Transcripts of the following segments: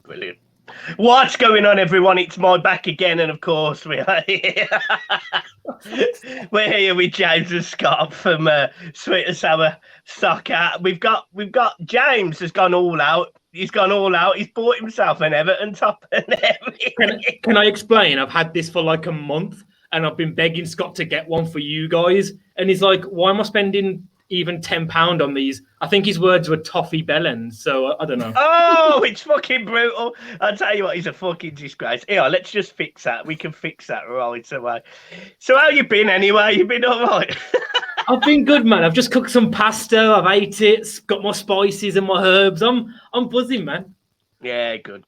Brilliant. What's going on, everyone? It's my back again, and of course we are here. We're here with James and Scott from Sweet and Sour Soccer. We've got James has gone all out. He's gone all out. He's bought himself an Everton top and everything. Can I explain? I've had this for like a month, and I've been begging Scott to get one for you guys. And he's like, "Why am I spending even £10 on these?" I think his words were toffee bellends, so I don't know. Oh, it's fucking brutal. I'll tell you what, he's a fucking disgrace. Here, let's just fix that. We can fix that right away. So how you been anyway? You been all right? I've been good, man. I've just cooked some pasta. I've ate it. Got my spices and my herbs. I'm buzzing, man. Yeah, good.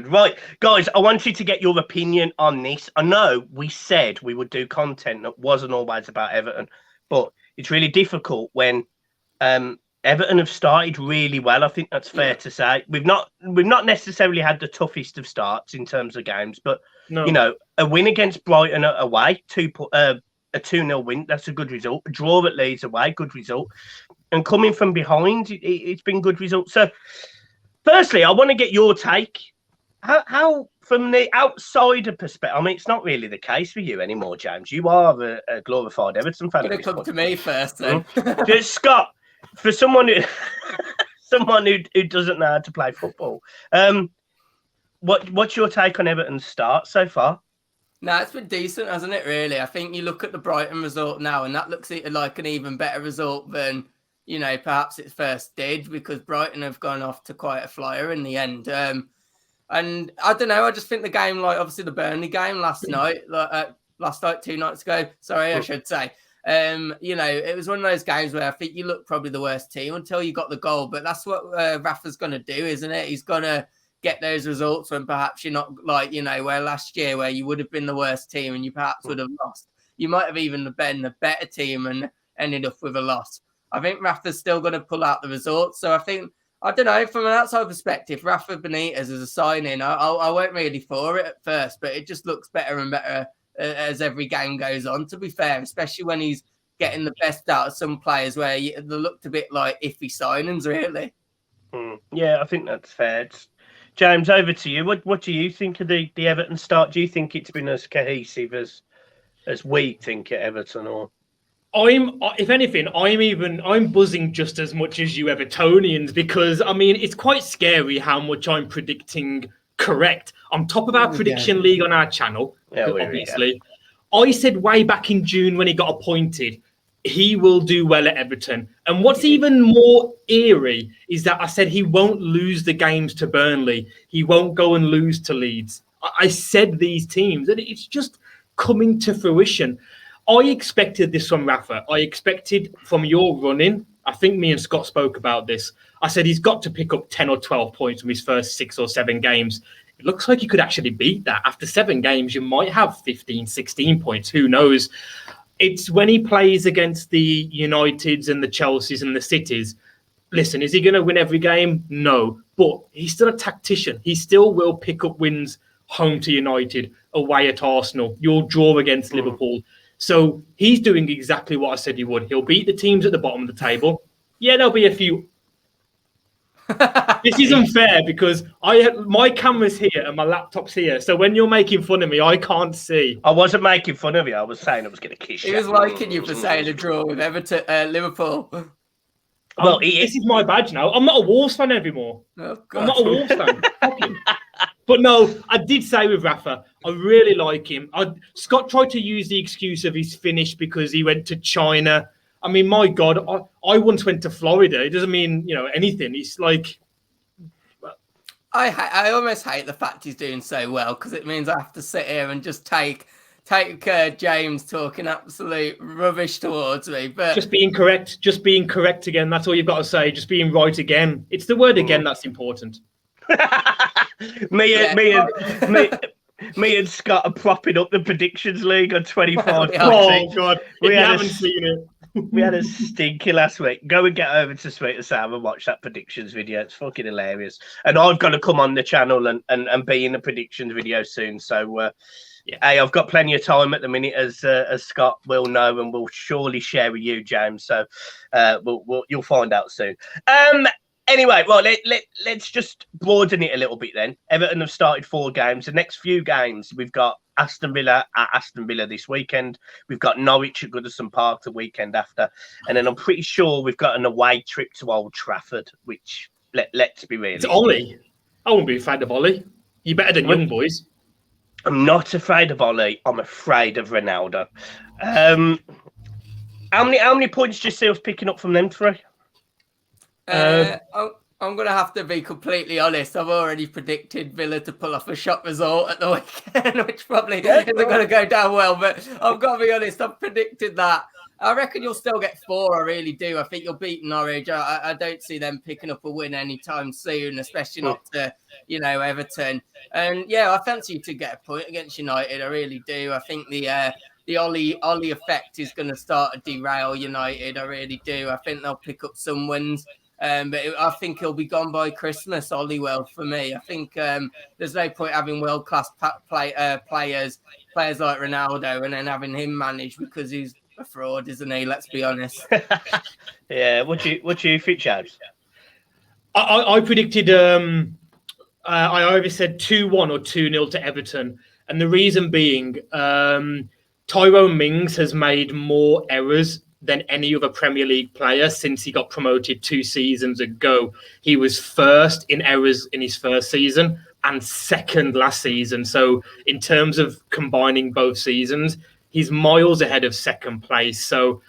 Right, guys, I want you to get your opinion on this. I know we said we would do content that wasn't always about Everton, but it's really difficult when Everton have started really well. I think that's fair to say. We've not necessarily had the toughest of starts in terms of games, but No. you know, a win against Brighton away, a 2-0 win, that's a good result. A draw at Leeds away, good result. And coming from behind, it's been good result. So, firstly, I want to get your take. How from the outsider perspective, I mean, it's not really the case for you anymore, James. You are a glorified Everton fan. Going to come to me first, then. Just Scott, for someone who doesn't know how to play football, what's your take on Everton's start so far? No, it's been decent, hasn't it, really? I think you look at the Brighton result now, and that looks like an even better result than, you know, perhaps it first did, because Brighton have gone off to quite a flyer in the end. And I don't know, I just think the game, like obviously the Burnley game last night, 2 nights ago, sorry, I should say. You know, it was one of those games where I think you look probably the worst team until you got the goal. But that's what Rafa's going to do, isn't it? He's going to get those results when perhaps you're not, like, you know, where last year where you would have been the worst team and you perhaps would have lost. You might have even been the better team and ended up with a loss. I think Rafa's still going to pull out the results. So I think, I don't know, from an outside perspective, Rafa Benitez as a signing, I weren't really for it at first, but it just looks better and better as every game goes on, to be fair, especially when he's getting the best out of some players where they looked a bit like iffy signings, really. Yeah, I think that's fair. James, over to you. What do you think of the Everton start? Do you think it's been as cohesive as we think at Everton, or? If anything, I'm buzzing just as much as you Evertonians, because I mean it's quite scary how much I'm predicting correct. I'm top of our prediction league on our channel, obviously. I said way back in June when he got appointed, he will do well at Everton. And what's even more eerie is that I said he won't lose the games to Burnley. He won't go and lose to Leeds. I said these teams, and it's just coming to fruition. I expected this from Rafa. I expected from your running. I think me and Scott spoke about this. I said he's got to pick up 10 or 12 points from his first 6 or 7 games. It looks like he could actually beat that. After 7 games, you might have 15, 16 points. Who knows? It's when he plays against the Uniteds and the Chelseas and the Cities. Listen, is he going to win every game? No. But he's still a tactician. He still will pick up wins home to United, away at Arsenal. You'll draw against Liverpool. So he's doing exactly what I said he would. He'll beat the teams at the bottom of the table. Yeah, there'll be a few. This is unfair because my camera's here and my laptop's here. So when you're making fun of me, I can't see. I wasn't making fun of you. I was saying I was going to kiss you. He was liking you for saying a draw with Liverpool. Well, this is my badge now. I'm not a Wolves fan anymore. Oh, God. I'm not a Wolves fan. But no, I did say with Rafa, I really like him. Scott tried to use the excuse of his finish because he went to China. I mean, my God, I once went to Florida. It doesn't mean, you know, anything. It's like... I almost hate the fact he's doing so well, because it means I have to sit here and just take James talking absolute rubbish towards me. But just being correct again. That's all you've got to say. Just being right again. It's the word again that's important. Me and Scott are propping up the predictions league on 25. Oh God! We haven't seen it. We had a stinky last week. Go and get over to Sweet and Sour and watch that predictions video. It's fucking hilarious. And I've got to come on the channel and be in the predictions video soon. So, hey, I've got plenty of time at the minute, as Scott will know, and will surely share with you, James. So, you'll find out soon. Anyway, well, let's just broaden it a little bit then. Everton have started 4 games. The next few games, we've got Aston Villa at Aston Villa this weekend. We've got Norwich at Goodison Park the weekend after. And then I'm pretty sure we've got an away trip to Old Trafford, which, let's be realistic. It's Ollie. I won't be afraid of Ollie. You're better than young boys. I'm not afraid of Ollie. I'm afraid of Ronaldo. How many points do you see us picking up from them 3? I'm going to have to be completely honest. I've already predicted Villa to pull off a shock result at the weekend, which probably isn't going to go down well. But I've got to be honest, I've predicted that. I reckon you'll still get 4. I really do. I think you'll beat Norwich. I don't see them picking up a win anytime soon, especially not to, Everton. And yeah, I fancy you to get a point against United. I really do. I think the Ollie effect is going to start to derail United. I really do. I think they'll pick up some wins. But I think he'll be gone by Christmas, Ollie will, for me. I think there's no point having world-class players like Ronaldo and then having him managed because he's a fraud, isn't he? Let's be honest. Yeah, what do you think, James? I predicted, I either said 2-1 or 2-0 to Everton. And the reason being, Tyrone Mings has made more errors than any other Premier League player since he got promoted 2 seasons ago. He was first in errors in his first season and second last season. So in terms of combining both seasons, he's miles ahead of second place. So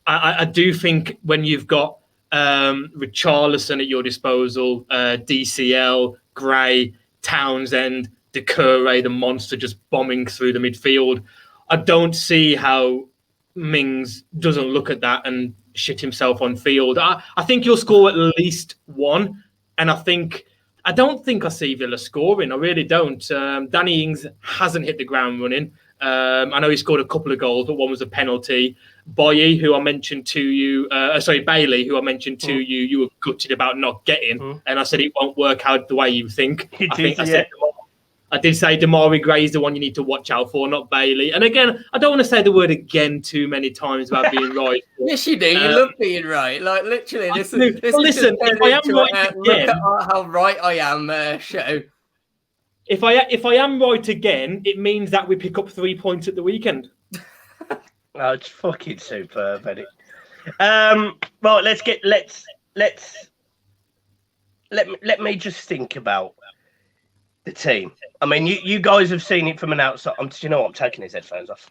I do think when you've got Richarlison at your disposal, DCL, Gray, Townsend, Doucouré, the monster just bombing through the midfield, I don't see how Mings doesn't look at that and shit himself on field. I think he'll score at least 1, and I don't think I see Villa scoring. I really don't. Danny Ings hasn't hit the ground running. I know he scored a couple of goals, but one was a penalty. Bailey, who I mentioned to you, you were gutted about not getting, and I said it won't work out the way you think. I did say Damari Gray is the one you need to watch out for, not Bailey. And again, I don't want to say the word again too many times about being right. Yes, you do. You love being right. Like, literally, listen, if I am right again, look at how right I am, show. If I am right again, it means that we pick up 3 points at the weekend. Oh, it's fucking superb, isn't it? Well, let me just think about the team. I mean, you guys have seen it from an outside. I'm taking his headphones off.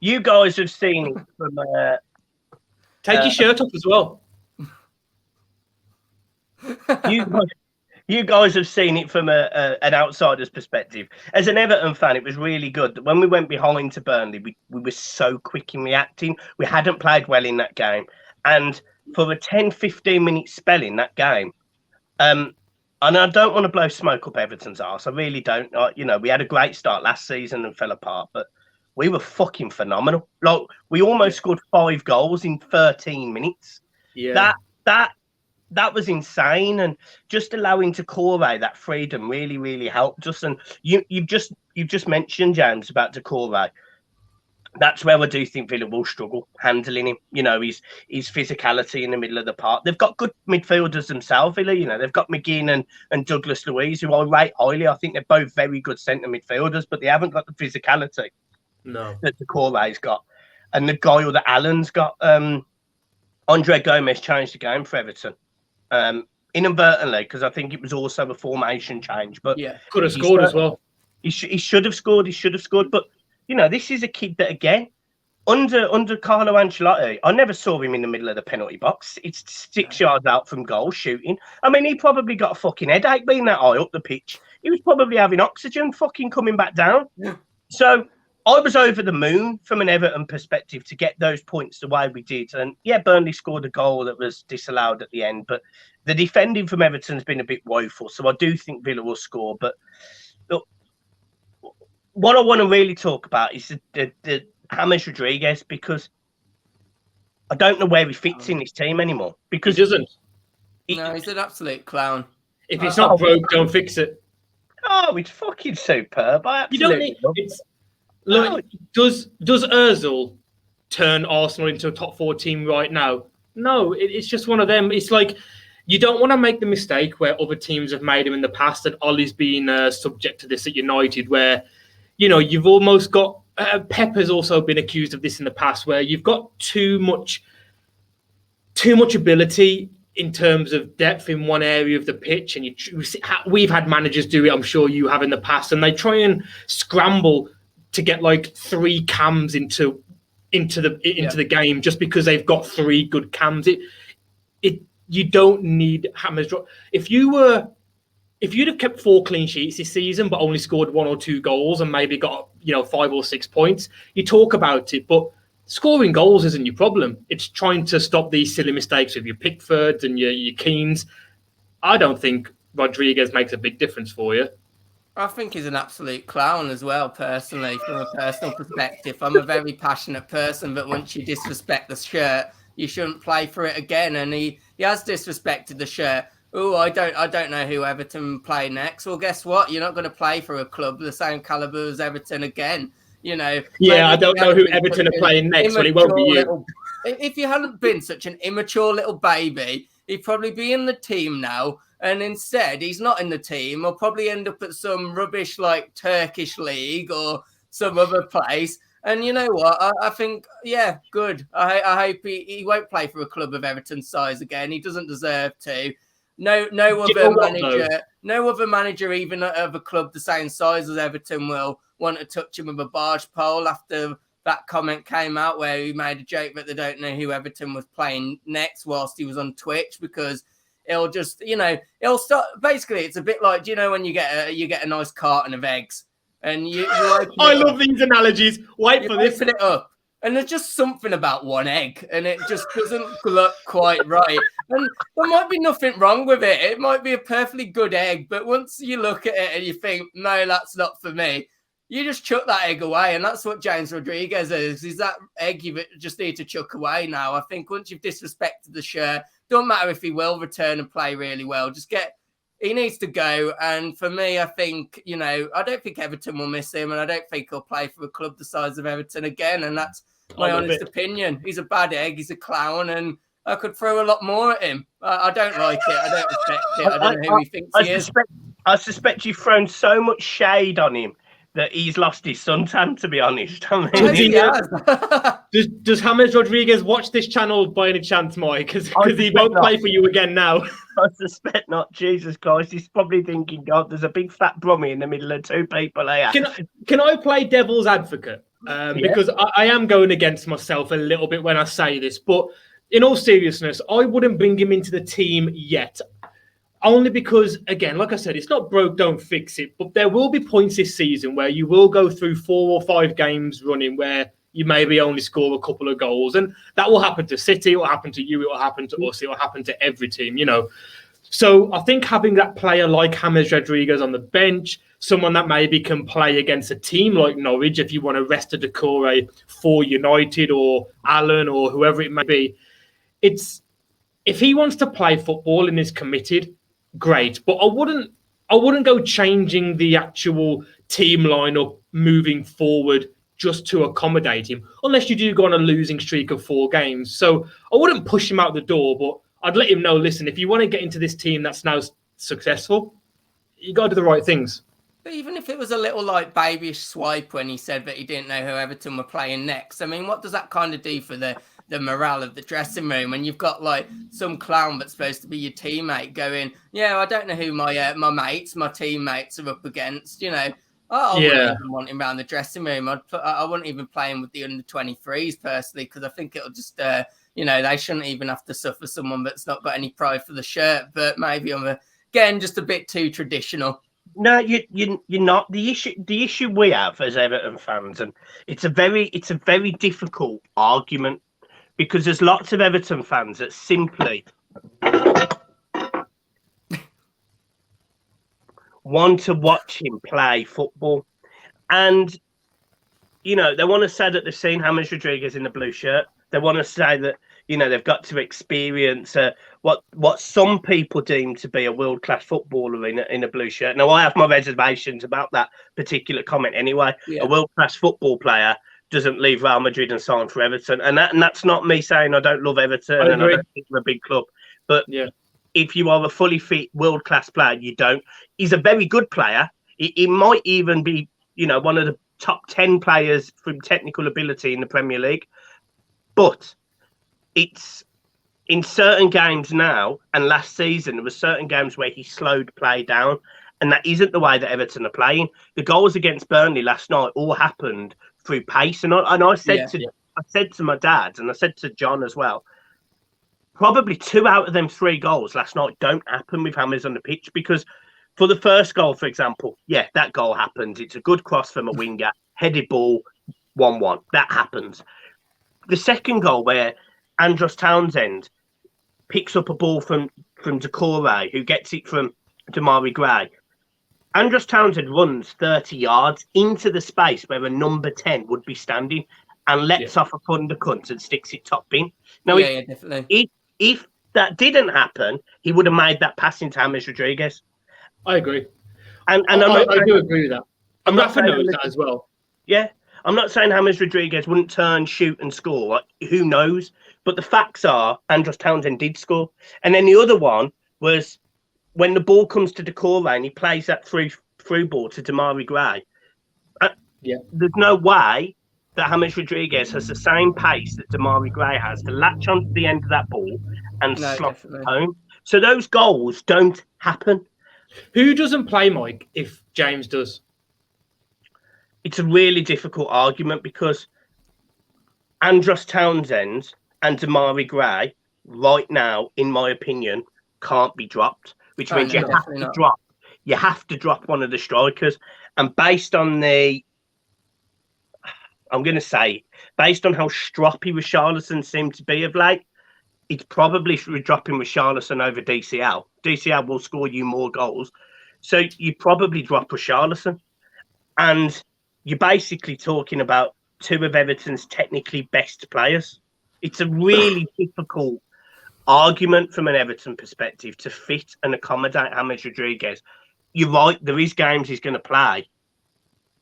You guys have seen it from. Take your shirt off as well. You guys have seen it from an outsider's perspective. As an Everton fan, it was really good. When we went behind to Burnley, we were so quick in reacting. We hadn't played well in that game. And for a 10-15 minute spell in that game, and I don't want to blow smoke up Everton's arse. I really don't. We had a great start last season and fell apart, but we were fucking phenomenal. Like, we almost scored 5 goals in 13 minutes. Yeah. That was insane. And just allowing Doucouré that freedom really, really helped us. And you've just mentioned, James, about Doucouré. That's where I do think Villa will struggle handling him. His physicality in the middle of the park. They've got good midfielders themselves, Villa. They've got McGinn and Douglas Luiz, who I rate highly. I think they're both very good centre midfielders, but they haven't got the physicality that Doucouré's got. And the guy or the Allen's got, Andre Gomez changed the game for Everton. Inadvertently, because I think it was also a formation change. But yeah, could have scored as well. He should have scored. But this is a kid that, again, under Carlo Ancelotti, I never saw him in the middle of the penalty box. It's 6 yards out from goal shooting. I mean, he probably got a fucking headache being that high up the pitch. He was probably having oxygen fucking coming back down. Yeah. So I was over the moon from an Everton perspective to get those points the way we did. And yeah, Burnley scored a goal that was disallowed at the end, but the defending from Everton has been a bit woeful. So I do think Villa will score. But look, what I want to really talk about is the James Rodriguez, because I don't know where he fits in this team anymore. Because he doesn't. No, he's an absolute clown. If it's not broke, don't fix it. Oh, it's fucking superb. You don't need it's. Look, does Ozil turn Arsenal into a top 4 team right now? No, it's just one of them. It's like you don't want to make the mistake where other teams have made them in the past, and Ollie's been subject to this at United, where, you know, you've almost got Pepper's also been accused of this in the past, where you've got too much ability in terms of depth in one area of the pitch, and we've had managers do it, I'm sure you have in the past, and they try and scramble to get like 3 cams into the game just because they've got 3 good cams. You don't need hammers. If you'd have kept 4 clean sheets this season but only scored 1 or 2 goals and maybe got 5 or 6 points, you talk about it, but scoring goals isn't your problem. It's trying to stop these silly mistakes with your Pickfords and your Keanes. I don't think Rodriguez makes a big difference for you. I think he's an absolute clown as well, personally, from a personal perspective. I'm a very passionate person, but once you disrespect the shirt, you shouldn't play for it again. And he has disrespected the shirt. Oh, I don't know who Everton play next. Well, guess what? You're not going to play for a club the same caliber as Everton again. You know. Yeah, I don't know who Everton are playing next, but it won't be you. If you hadn't been such an immature little baby, he'd probably be in the team now. And instead, he's not in the team. He'll probably end up at some rubbish like Turkish league or some other place. And you know what? I think, yeah, good. I hope he won't play for a club of Everton's size again. He doesn't deserve to. No other manager, even of a club the same size as Everton, will want to touch him with a barge pole after that comment came out where he made a joke that they don't know who Everton was playing next whilst he was on Twitch, because it'll just, it'll start. Basically, it's a bit like, do you know when you get a nice carton of eggs and you I love these analogies. Wait for this. Open it up, and there's just something about one egg, and it just doesn't look quite right. And there might be nothing wrong with it. It might be a perfectly good egg, but once you look at it and you think, no, that's not for me, you just chuck that egg away. And that's what James Rodriguez is that egg you just need to chuck away now. I think once you've disrespected the shirt, don't matter if he will return and play really well. He needs to go. And for me, I think, I don't think Everton will miss him, and I don't think he'll play for a club the size of Everton again. And that's my honest opinion. He's a bad egg. He's a clown, and I could throw a lot more at him. I don't like it. I don't respect it. I don't know who he thinks he is. I suspect you've thrown so much shade on him that he's lost his suntan, to be honest. I mean, does James Rodriguez watch this channel by any chance, Mike? Because he won't play for you again now. I suspect not. Jesus Christ, he's probably thinking, God, there's a big fat Brummy in the middle of 2 people here. Can I play devil's advocate? Because I am going against myself a little bit when I say this, but in all seriousness, I wouldn't bring him into the team yet. Only because, again, like I said, it's not broke, don't fix it. But there will be points this season where you will go through 4 or 5 games running where you maybe only score a couple of goals. And that will happen to City, it will happen to you, it will happen to us, it will happen to every team, So I think having that player like James Rodriguez on the bench, someone that maybe can play against a team like Norwich, if you want to rest a Decore for United or Allen or whoever it may be, if he wants to play football and is committed, great, but I wouldn't go changing the actual team lineup moving forward just to accommodate him, unless you do go on a losing streak of 4 games. So I wouldn't push him out the door, but I'd let him know, listen, if you want to get into this team that's now successful, you got to do the right things. But even if it was a little like babyish swipe when he said that he didn't know who Everton were playing next, I mean, what does that kind of do for the morale of the dressing room when you've got like some clown that's supposed to be your teammate going, I don't know who my teammates are up against, I wouldn't even want him around the dressing room. I wouldn't even play him with the under 23s personally, because I think it'll just, they shouldn't even have to suffer someone that's not got any pride for the shirt. But maybe I'm again just a bit too traditional. No, you're not. The issue we have as Everton fans, and it's a very difficult argument, because there's lots of Everton fans that simply want to watch him play football. And, they want to say that they've seen James Rodriguez in the blue shirt. They want to say that, they've got to experience what some people deem to be a world-class footballer in a blue shirt. Now, I have my reservations about that particular comment anyway. Yeah. A world-class football player doesn't leave Real Madrid and sign for Everton. And that's not me saying I don't love Everton and I don't think they're a big club. But if you are a fully fit world-class player, you don't. He's a very good player. He might even be, one of the top 10 players from technical ability in the Premier League. But it's in certain games now, and last season, there were certain games where he slowed play down, and that isn't the way that Everton are playing. The goals against Burnley last night all happened through pace, and I said to my dad, and I said to John as well, probably 2 out of them 3 goals last night don't happen with Hammers on the pitch, because for the first goal, for example, that goal happens. It's a good cross from a winger, headed ball, 1-1. That happens. The second goal, where Andros Townsend picks up a ball from Decore, who gets it from Damari Gray. Andros Townsend runs 30 yards into the space where a number 10 would be standing and lets off a undercut and sticks it top bin. Now, definitely. If that didn't happen, he would have made that pass into James Rodriguez. I agree. And I do agree with that. And Rafa knows that as well. Yeah. I'm not saying James Rodriguez wouldn't turn, shoot, and score. Like, who knows? But the facts are Andros Townsend did score. And then the other one was when the ball comes to Decore and he plays that through ball to Damari Gray. There's no way that James Rodriguez has the same pace that Damari Gray has to latch onto the end of that ball and slot it home. So those goals don't happen. Who doesn't play, Mike, if James does? It's a really difficult argument because Andros Townsend and Damari Gray right now, in my opinion, can't be dropped, which means you have to drop one of the strikers. And based on based on how stroppy Richarlison seemed to be of late, it's probably dropping Richarlison over DCL. DCL will score you more goals. So you probably drop Richarlison. And you're basically talking about 2 of Everton's technically best players. It's a really difficult argument from an Everton perspective to fit and accommodate James Rodriguez. You're right, there is games he's going to play,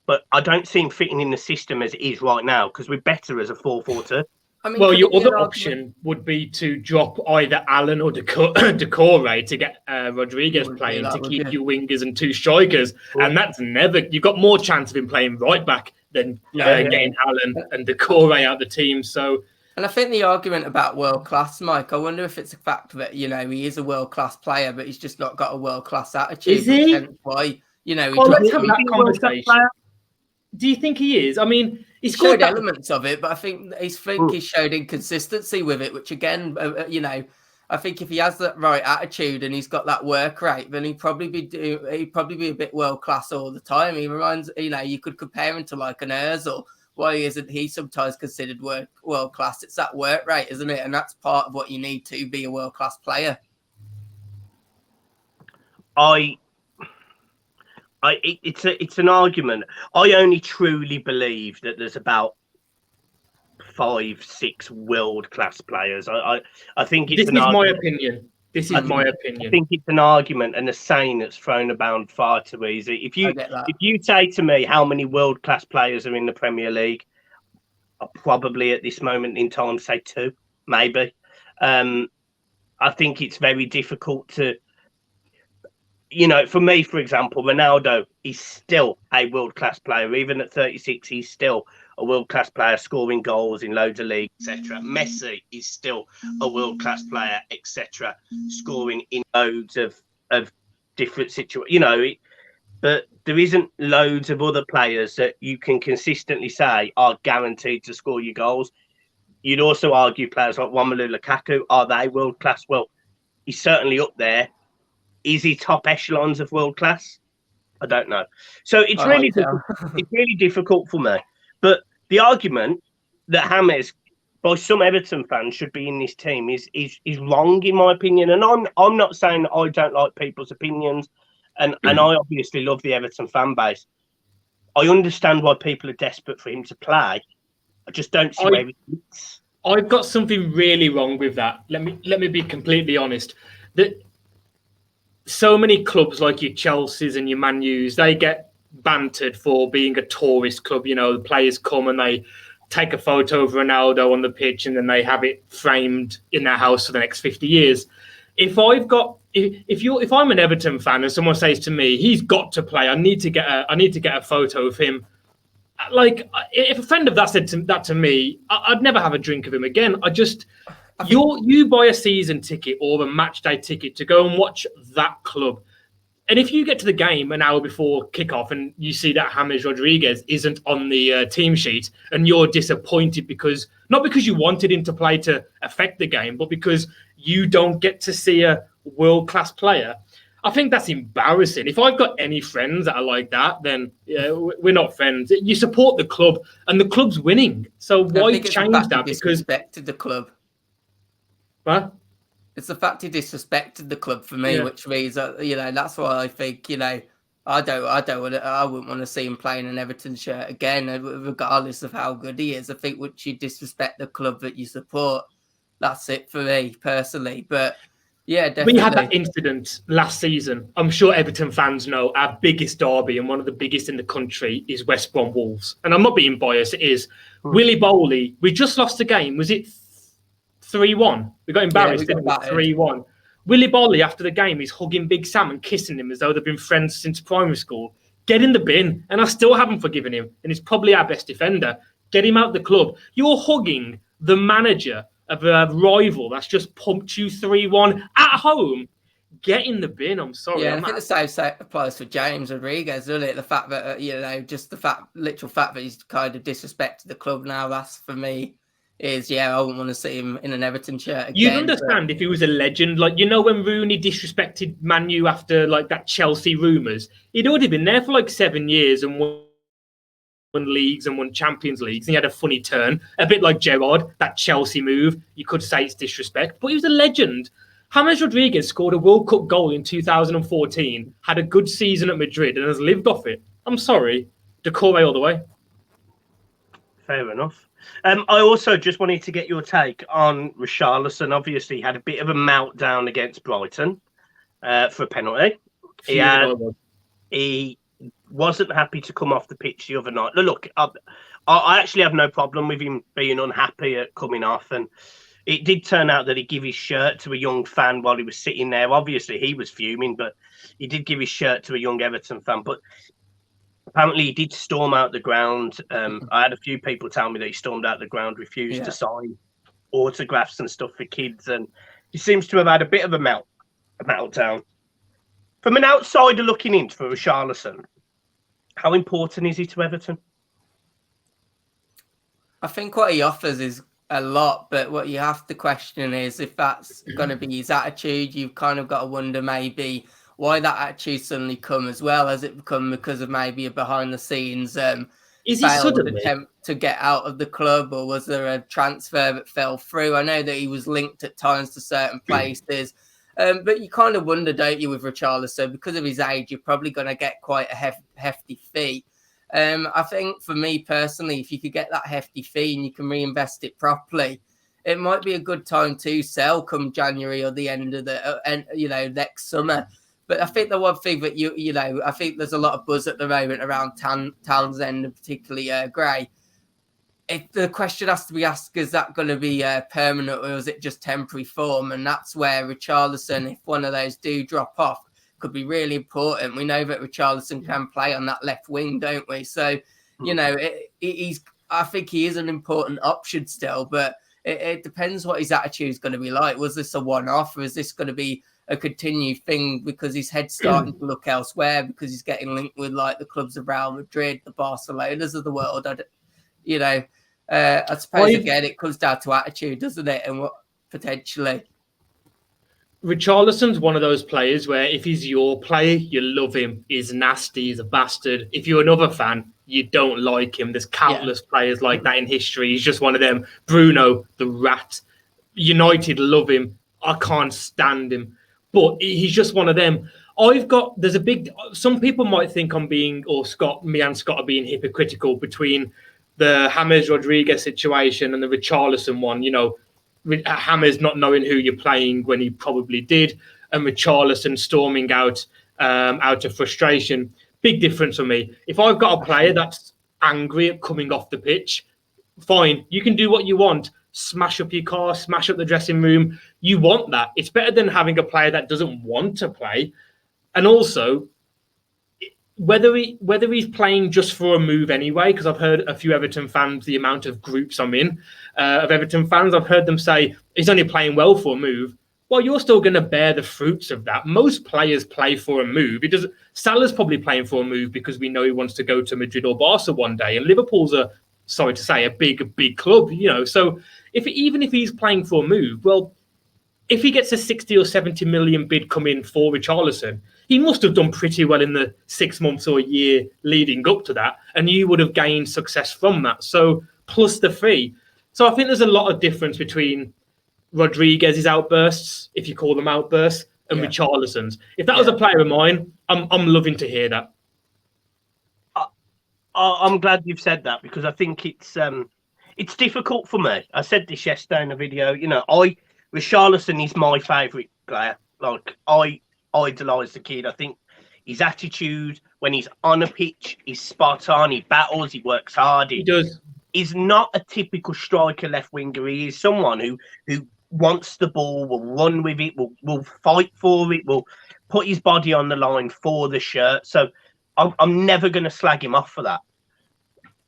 but I don't see him fitting in the system as it is right now because we're better as a 4-4-2. I mean, your other option would be to drop either Allen or Decore to get Rodriguez playing to keep your wingers and 2 strikers. And that's you've got more chance of him playing right back than getting Allen and Decore out of the team. So, and I think the argument about world class, Mike, I wonder if it's a fact that, he is a world class player, but he's just not got a world class attitude. Is he? Why, let's have that conversation. Do you think he is? I mean, he showed elements of it, but I think he showed inconsistency with it, which again, I think if he has that right attitude and he's got that work rate, then he'd probably be a bit world class all the time. He reminds, you could compare him to like an Ozil. Why isn't he sometimes considered world class? It's that work rate, isn't it? And that's part of what you need to be a world class player. It's an argument. I only truly believe that there's about 5-6 world-class players. I think it's my opinion. This is my opinion. I think it's an argument and a saying that's thrown about far too easy. If you say to me how many world-class players are in the Premier League, I'll probably at this moment in time say 2, maybe. I think it's very difficult to, for me, for example, Ronaldo is still a world-class player. Even at 36, he's still a world-class player, scoring goals in loads of leagues, etc. Messi is still a world-class player, etc., scoring in loads of different situations. But there isn't loads of other players that you can consistently say are guaranteed to score your goals. You'd also argue players like Romelu Lukaku, are they world-class? Well, he's certainly up there. Is he top echelons of world class? I don't know. So it's really difficult for me. But the argument that James, by some Everton fans, should be in this team is wrong in my opinion. And I'm not saying I don't like people's opinions, and I obviously love the Everton fan base. I understand why people are desperate for him to play. I just don't see where he fits. I've got something really wrong with that. Let me be completely honest. That so many clubs like your Chelseas and your Man U's, they get bantered for being a tourist club. The players come and they take a photo of Ronaldo on the pitch and then they have it framed in their house for the next 50 years. if I'm an Everton fan and someone says to me, he's got to play, I need to get a photo of him. Like, if a friend of that said that to me, I'd never have a drink of him again. You buy a season ticket or a match day ticket to go and watch that club. And if you get to the game an hour before kickoff and you see that James Rodriguez isn't on the team sheet and you're disappointed not because you wanted him to play to affect the game, but because you don't get to see a world-class player, I think that's embarrassing. If I've got any friends that are like that, then we're not friends. You support the club and the club's winning. So why change that? Because disrespected the club. What? It's the fact he disrespected the club for me, which means that's why I think I wouldn't want to see him playing an Everton shirt again, regardless of how good he is. I think once you disrespect the club that you support, that's it for me personally. But yeah, definitely. We had that incident last season. I'm sure Everton fans know our biggest derby and one of the biggest in the country is West Brom Wolves. And I'm not being biased, it is. Willy Bowley, we just lost the game. Was it 3-1? We got embarrassed, didn't we? 3-1. Willy Bowley, after the game, he's hugging Big Sam and kissing him as though they've been friends since primary school. Get in the bin. And I still haven't forgiven him. And he's probably our best defender. Get him out the club. You're hugging the manager of a rival that's just pumped you 3-1 at home. Get in the bin. I'm sorry. Yeah, I think the same applies for James Rodriguez, doesn't it? The fact that, just the literal fact that he's kind of disrespected the club now, that's for me. I wouldn't want to see him in an Everton shirt again. You'd understand if he was a legend. Like, when Rooney disrespected Man U after, like, that Chelsea rumours, he'd already been there for, like, 7 years and won leagues and won Champions Leagues. And he had a funny turn, a bit like Gerrard, that Chelsea move. You could say it's disrespect, but he was a legend. James Rodriguez scored a World Cup goal in 2014, had a good season at Madrid and has lived off it. I'm sorry. Decore all the way. Fair enough. I also just wanted to get your take on Richarlison. Obviously, had a bit of a meltdown against Brighton for a penalty. He wasn't happy to come off the pitch the other night. Look, I actually have no problem with him being unhappy at coming off. And it did turn out that he gave his shirt to a young fan while he was sitting there. Obviously, he was fuming, but he did give his shirt to a young Everton fan. But apparently, he did storm out the ground. I had a few people tell me that he stormed out the ground, refused to sign autographs and stuff for kids. And he seems to have had a bit of a meltdown. From an outsider looking in for Richarlison, how important is he to Everton? I think what he offers is a lot, but what you have to question is if that's going to be his attitude. You've kind of got to wonder maybe why that attitude suddenly come as well. Has it come because of maybe a behind the scenes is he suddenly attempt to get out of the club, or was there a transfer that fell through? I know that he was linked at times to certain places. But you kind of wonder, don't you, with Richarlison, because of his age, you're probably going to get quite a hefty fee. I think for me personally, if you could get that hefty fee and you can reinvest it properly, it might be a good time to sell come January or the end of the next summer. But I think the one thing that I think there's a lot of buzz at the moment around Townsend and particularly Gray. The question has to be asked, is that going to be permanent or is it just temporary form? And that's where Richarlison, if one of those do drop off, could be really important. We know that Richarlison can play on that left wing, don't we? So, I think he is an important option still, but it depends what his attitude is going to be like. Was this a one-off or is this going to be a continued thing because his head's starting to look elsewhere because he's getting linked with like the clubs of Real Madrid, the Barcelonas of the world? I suppose again it comes down to attitude, doesn't it? And what potentially. Richarlison's one of those players where if he's your player, you love him. He's nasty, he's a bastard. If you're another fan, you don't like him. There's countless players like that in history. He's just one of them. Bruno, the rat. United love him. I can't stand him. But he's just one of them. Some people might think me and Scott are being hypocritical between the James Rodriguez situation and the Richarlison one. James not knowing who you're playing when he probably did, and Richarlison storming out of frustration. Big difference for me. If I've got a player that's angry at coming off the pitch, fine, you can do what you want. smash up your car, smash up the dressing room. You want that. It's better than having a player that doesn't want to play. And also, whether he's playing just for a move anyway, because I've heard a few Everton fans, the amount of groups I'm in of Everton fans, I've heard them say he's only playing well for a move. Well, you're still going to bear the fruits of that. Most players play for a move. Salah's probably playing for a move because we know he wants to go to Madrid or Barca one day, and Liverpool's a big club, So even if he's playing for a move, well, if he gets a 60 or 70 million bid come in for Richarlison, he must have done pretty well in the 6 months or a year leading up to that, and you would have gained success from that. So plus the fee. So I think there's a lot of difference between Rodriguez's outbursts, if you call them outbursts, and Richarlison's. If that was a player of mine, I'm loving to hear that. I'm glad you've said that, because I think it's difficult for me. I said this yesterday in a video. Richarlison is my favourite player. Like, I idolise the kid. I think his attitude when he's on a pitch is spot on. He battles, he works hard. He does. He's not a typical striker left winger. He is someone who wants the ball, will run with it, will fight for it, will put his body on the line for the shirt. So I'm never going to slag him off for that.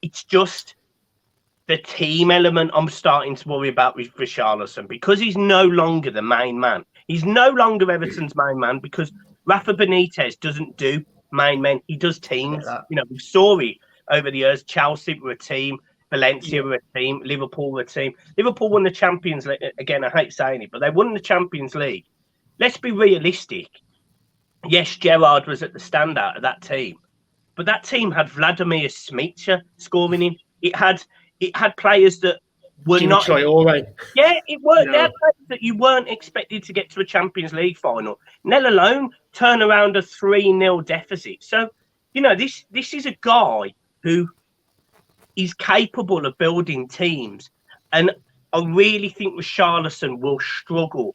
It's just the team element I'm starting to worry about with Richarlison, because he's no longer the main man. He's no longer Everton's main man, because Rafa Benitez doesn't do main men. He does teams. We saw it over the years. Chelsea were a team. Valencia were a team. Liverpool were a team. Liverpool won the Champions League. Again, I hate saying it, but they won the Champions League. Let's be realistic. Yes, Gerrard was at the standout of that team, but that team had Vladimir Smica scoring in. It had players that were Jimmy not. Traore. Yeah, it was. They had players that you weren't expected to get to a Champions League final, let alone turn around a 3-0 deficit. So, this is a guy who is capable of building teams, and I really think Richarlison will struggle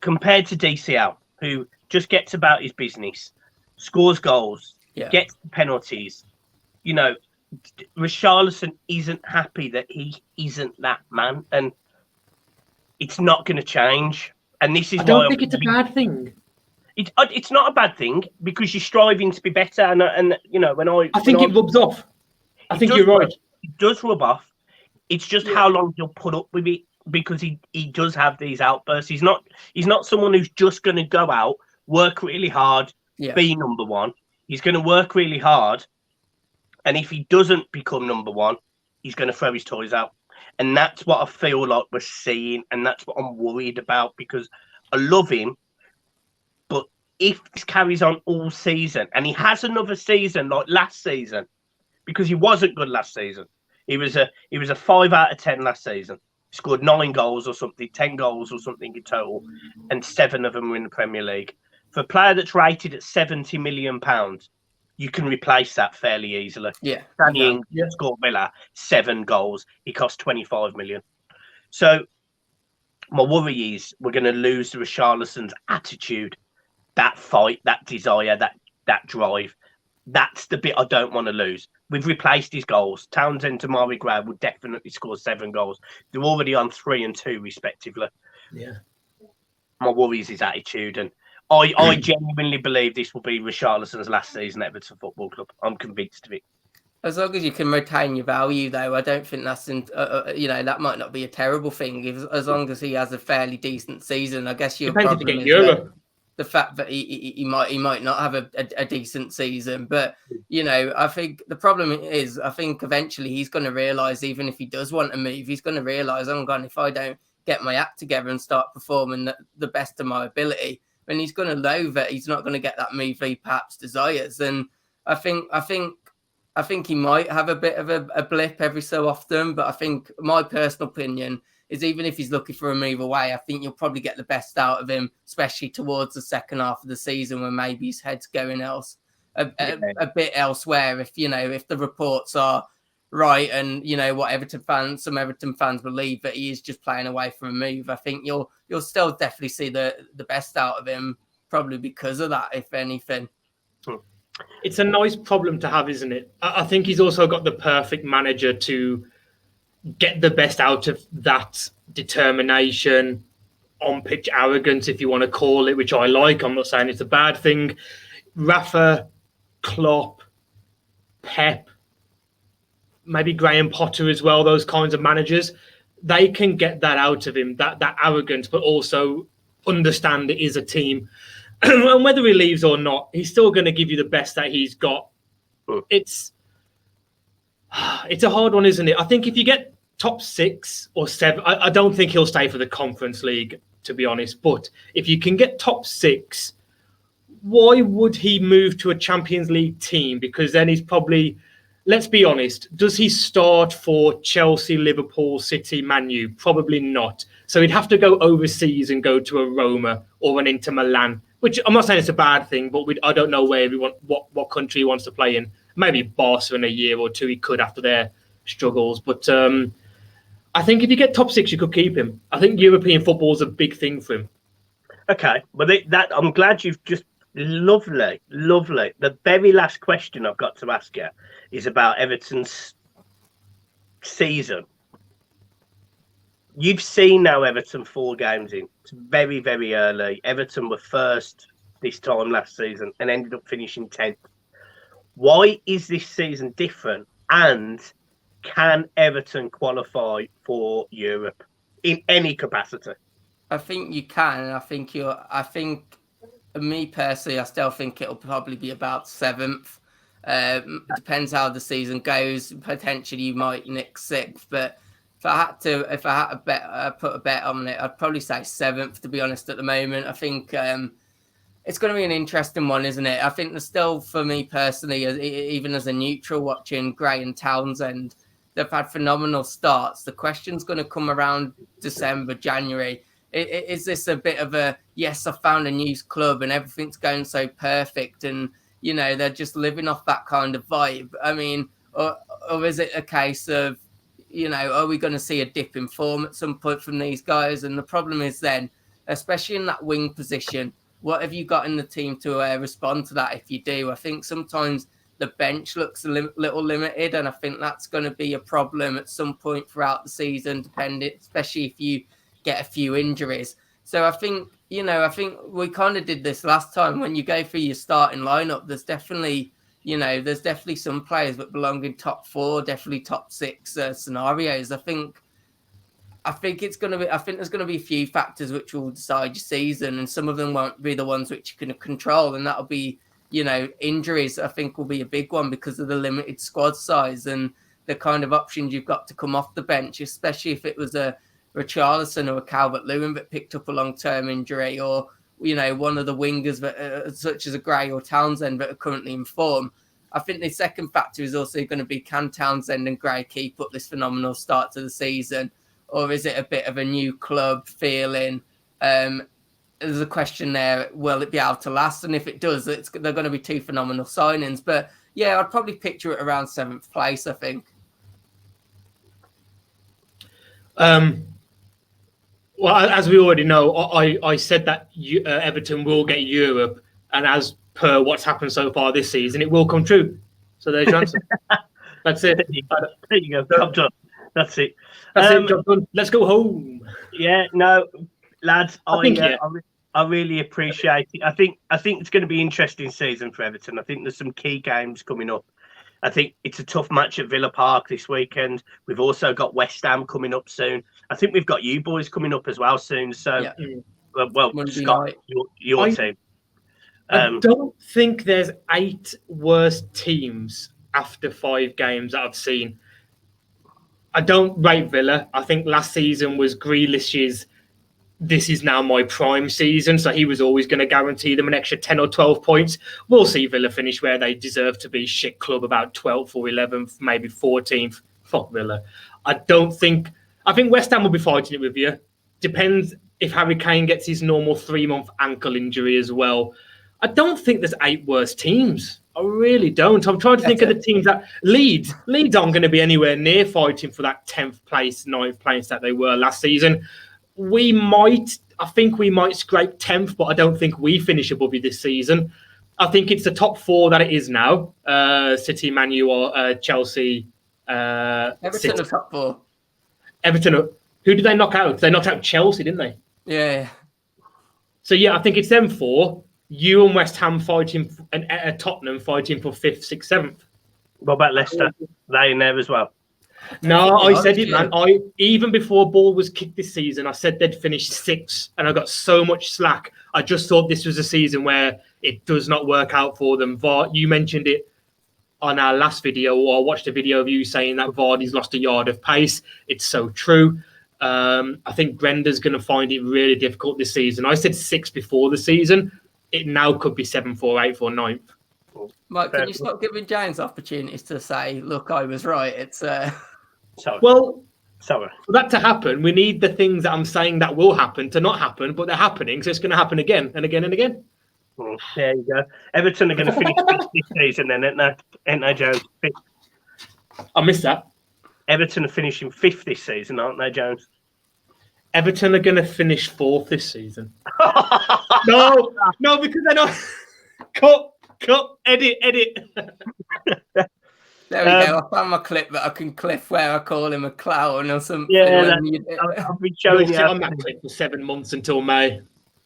compared to DCL, who just gets about his business, scores goals, gets penalties. Richarlison isn't happy that he isn't that man, and it's not going to change. And this is I don't think it's a bad thing. It's not a bad thing, because you're striving to be better. And I think it rubs off. I think you're right. It does rub off. It's just how long he'll put up with it, because he does have these outbursts. He's not someone who's just going to go out, work really hard, be number one. He's going to work really hard, and if he doesn't become number one, he's going to throw his toys out. And that's what I feel like we're seeing, and that's what I'm worried about, because I love him, but if this carries on all season, and he has another season like last season, because he wasn't good last season. He was a 5 out of 10 last season. He scored 9 goals or something, 10 goals or something in total, and 7 of them were in the Premier League. For a player that's rated at £70 million, you can replace that fairly easily. Yeah. Danny Ings scored Villa 7 goals. He cost 25 million. So my worry is we're going to lose Richarlison's attitude, that fight, that desire, that drive. That's the bit I don't want to lose. We've replaced his goals. Townsend and Mari Gray will definitely score 7 goals. They're already on 3 and 2, respectively. Yeah. My worry is his attitude. And I genuinely believe this will be Richarlison's last season at Everton Football Club. I'm convinced of it. As long as you can retain your value, though, I don't think that's, that might not be a terrible thing. As long as he has a fairly decent season, I guess your problem is the fact that he might not have a decent season. But, I think the problem is, I think eventually he's going to realise, even if he does want to move, he's going to realise, if I don't get my act together and start performing the best of my ability, then he's going to know that he's not going to get that move he perhaps desires. And I think he might have a bit of a blip every so often, but I think my personal opinion is, even if he's looking for a move away, I think you'll probably get the best out of him, especially towards the second half of the season, when maybe his head's going a bit elsewhere. If the reports are right, and what some Everton fans believe, that he is just playing away from a move, I think you'll still definitely see the best out of him, probably because of that, if anything. It's a nice problem to have, isn't it? I think he's also got the perfect manager to get the best out of that determination, on-pitch arrogance, if you want to call it, which I like. I'm not saying it's a bad thing. Rafa, Klopp, Pep, maybe Graham Potter as well, those kinds of managers, they can get that out of him, that arrogance, but also understand it is a team. And whether he leaves or not, he's still going to give you the best that he's got. It's a hard one, isn't it? I think if you get top 6 or 7, I don't think he'll stay for the Conference League, to be honest. But if you can get top 6, why would he move to a Champions League team? Because then he's probably, let's be honest, does he start for Chelsea, Liverpool, City, Man U? Probably not. So he'd have to go overseas and go to a Roma or an Inter Milan, which I'm not saying it's a bad thing, but I don't know where what country he wants to play in. Maybe Barca in a year or two he could after their struggles. But I think if you get top 6, you could keep him. I think European football is a big thing for him. Okay, but that I'm glad you've just lovely. The very last question I've got to ask you is about Everton's season. You've seen now Everton 4 games in. It's very, very early. Everton were first this time last season and ended up finishing 10th. Why is this season different? And can Everton qualify for Europe in any capacity? I think you can. And I think me personally, I still think it'll probably be about 7th. It depends how the season goes. Potentially you might nick 6th, but if I had to put a bet on it, I'd probably say 7th, to be honest, at the moment. I think it's going to be an interesting one, isn't it? I think there's still, for me personally, even as a neutral watching Gray and Townsend, they've had phenomenal starts. The question's going to come around December, January. Is this a bit of a, yes, I found a new club and everything's going so perfect and, you know, they're just living off that kind of vibe? I mean, or is it a case of, you know, are we going to see a dip in form at some point from these guys? And the problem is then, especially in that wing position, what have you got in the team to respond to that if you do? I think sometimes the bench looks a little limited, and I think that's going to be a problem at some point throughout the season, especially if you get a few injuries. So I think we kind of did this last time. When you go for your starting lineup, there's definitely some players that belong in top 4, definitely top 6 scenarios. I think there's going to be a few factors which will decide your season, and some of them won't be the ones which you can control, and that'll be, you know, injuries. I think will be a big one because of the limited squad size and the kind of options you've got to come off the bench, especially if it was a Richarlison or a Calvert-Lewin that picked up a long-term injury, or, you know, one of the wingers that, such as a Gray or Townsend, that are currently in form. I think the second factor is also going to be, can Townsend and Gray keep up this phenomenal start to the season, or is it a bit of a new club feeling? There's a question there, will it be able to last? And if it does, they're going to be 2 phenomenal signings. But yeah, I'd probably picture it around 7th place, I think. Well, as we already know, I said that Everton will get Europe, and as per what's happened so far this season, it will come true. So there's your answer. That's it. There you go. Job done. That's it. That's it. Job done. Let's go home. Yeah, no, lads, I really appreciate it. I think it's going to be an interesting season for Everton. I think there's some key games coming up. I think it's a tough match at Villa Park this weekend. We've also got West Ham coming up soon. I think we've got you boys coming up as well soon. So, yeah. Well, Scott, your team. I don't think there's 8 worse teams after 5 games that I've seen. I don't rate Villa. I think last season was Grealish's this is now my prime season, so he was always going to guarantee them an extra 10 or 12 points. We'll see Villa finish where they deserve to be, shit club, about 12th or 11th, maybe 14th. Fuck Villa. I think West Ham will be fighting it with you. Depends if Harry Kane gets his normal 3-month ankle injury as well. I don't think there's 8 worse teams. I really don't. I'm trying to think of the teams that Leeds aren't going to be anywhere near fighting for that 10th place, 9th place that they were last season. I think we might scrape 10th, but I don't think we finish above you this season. I think it's the top 4 that it is now. City, Man U, or Chelsea. Everton are top 4. Everton, who did they knock out? They knocked out Chelsea, didn't they? Yeah. So, yeah, I think it's them four. You and West Ham fighting, and Tottenham fighting for 5th, 6th, 7th. What about Leicester? They in there as well. No, I said it, man. Even before ball was kicked this season, I said they'd finish 6th, and I got so much slack. I just thought this was a season where it does not work out for them. You mentioned it on our last video, or I watched a video of you saying that Vardy's lost a yard of pace. It's so true. I think Brenda's going to find it really difficult this season. I said 6 before the season. It now could be 7th or 8th or 9th. Mike, can you stop giving James opportunities to say, look, I was right? It's Sorry. Well, sorry. For that to happen, we need the things that I'm saying that will happen to not happen, but they're happening, so it's going to happen again and again and again. There you go. Everton are going to finish this season then, ain't they, Jones? I missed that. Everton are finishing 5th this season, aren't they, Jones? Everton are going to finish 4th this season. No, because they're not. Cut, edit. There we go. I found my clip that I can clip where I call him a clown or something. Yeah, I've been showing you on that clip for 7 months until May.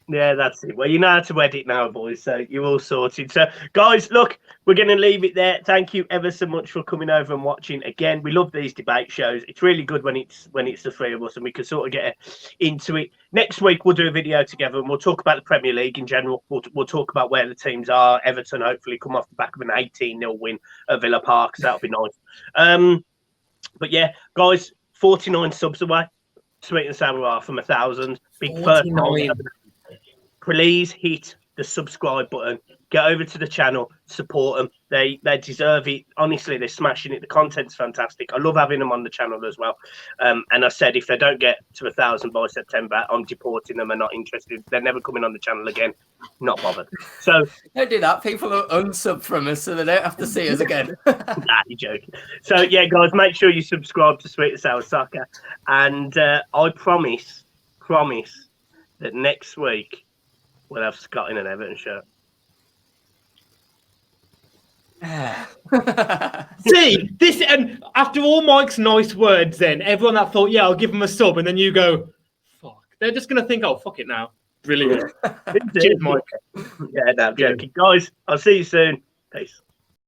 Yeah, that's it. Well, you know how to edit now, boys, so you're all sorted. So, guys, look, we're going to leave it there. Thank you ever so much for coming over and watching. Again, we love these debate shows. It's really good when it's the three of us and we can sort of get into it. Next week, we'll do a video together and we'll talk about the Premier League in general. We'll talk about where the teams are. Everton hopefully come off the back of an 18-0 win at Villa Park, so that'll be nice. But yeah, guys, 49 subs away. Sweet and sour are from 1,000. Big first. Please hit the subscribe button. Get over to the channel, support them. They deserve it. Honestly, they're smashing it. The content's fantastic. I love having them on the channel as well. And I said if they don't get to 1,000 by September, I'm deporting them and not interested. They're never coming on the channel again. Not bothered. So don't do that. People will unsub from us so they don't have to see us again. Nah, you're joking. So yeah, guys, make sure you subscribe to Sweet and Sour Soccer. And I promise that next week we'll have Scott in an Everton shirt. See, this, and after all Mike's nice words, then everyone that thought, yeah, I'll give him a sub, and then you go, fuck. They're just going to think, oh, fuck it now. Brilliant. Cheers, Mike. Yeah, no, I'm joking. Guys, I'll see you soon. Peace.